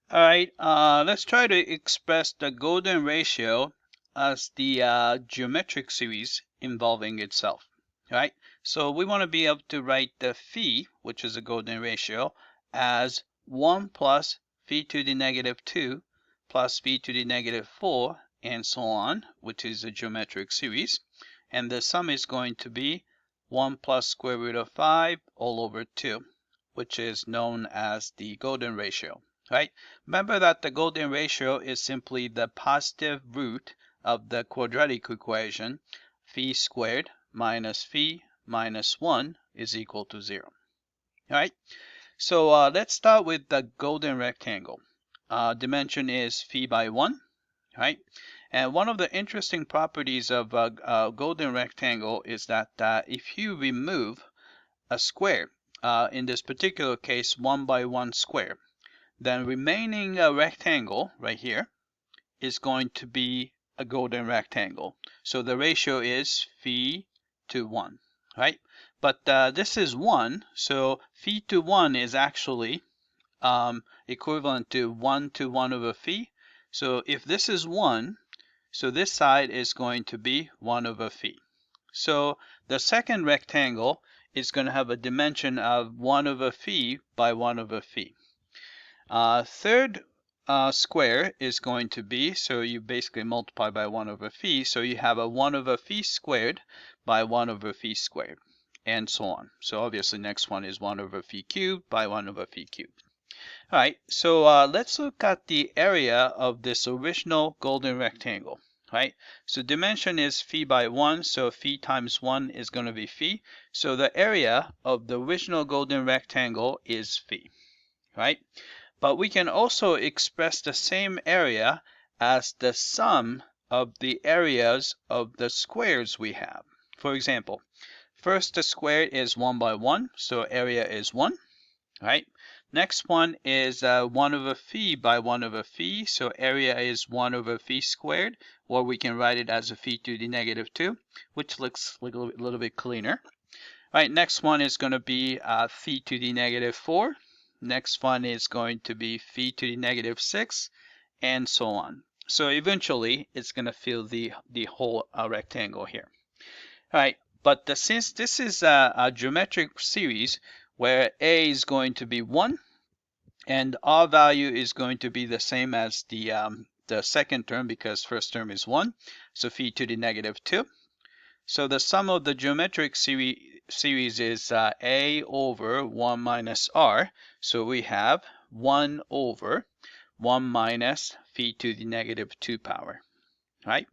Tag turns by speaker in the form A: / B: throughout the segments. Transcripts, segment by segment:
A: All right, let's try to express the golden ratio as the geometric series involving itself. All right, so we want to be able to write the phi, which is a golden ratio, as 1 plus phi to the negative 2 plus phi to the negative 4, and so on, which is a geometric series. And the sum is going to be 1 plus square root of 5 all over 2, which is known as the golden ratio. Right? Remember that the golden ratio is simply the positive root of the quadratic equation phi squared minus phi minus 1 is equal to 0. All right, so let's start with the golden rectangle. Dimension is phi by 1. Right? And one of the interesting properties of a golden rectangle is that if you remove a square, in this particular case 1 by 1 square, then remaining rectangle right here is going to be a golden rectangle. So the ratio is phi to 1, right? But this is 1, so phi to 1 is actually equivalent to 1 to 1 over phi. So if this is 1, so this side is going to be 1 over phi. So the second rectangle is going to have a dimension of 1 over phi by 1 over phi. Third square is going to be, so you basically multiply by 1 over phi, so you have a 1 over phi squared by 1 over phi squared, and so on. So obviously next one is 1 over phi cubed by 1 over phi cubed. All right, so let's look at the area of this original golden rectangle. Right, so dimension is phi by 1, so phi times 1 is going to be phi. So the area of the original golden rectangle is phi. Right? But we can also express the same area as the sum of the areas of the squares we have. For example, first the square is 1 by 1, so area is 1, right? Next one is 1 over phi by 1 over phi, so area is 1 over phi squared, or we can write it as a phi to the negative 2, which looks like a little bit cleaner. All right, next one is going to be phi to the negative 4. Next one is going to be phi to the negative 6, and so on. So eventually, it's going to fill the whole rectangle here. All right, but since this is a geometric series where a is going to be 1, and r value is going to be the same as the second term because first term is 1, so phi to the negative 2. So the sum of the geometric series is a over 1 minus r. So we have 1 over 1 minus phi to the negative 2 power. Right?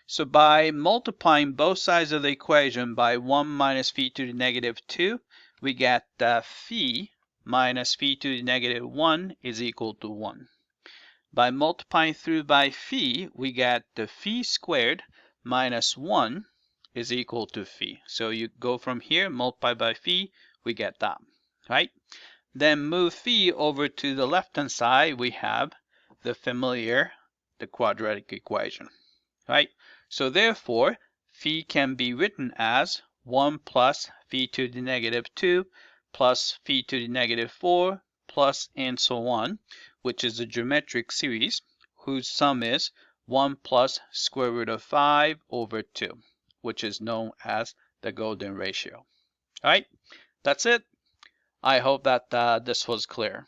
A: So by multiplying both sides of the equation by 1 minus phi to the negative 2, we get phi minus phi to the negative 1 is equal to 1. By multiplying through by phi, we get the phi squared minus 1 is equal to phi. So you go from here, multiply by phi, we get that, right? Then move phi over to the left-hand side, we have the familiar, the quadratic equation, right? So therefore, phi can be written as 1 plus phi to the negative 2 plus phi to the negative 4 plus and so on, which is a geometric series whose sum is 1 plus square root of 5 over 2, which is known as the golden ratio. All right, that's it. I hope that this was clear.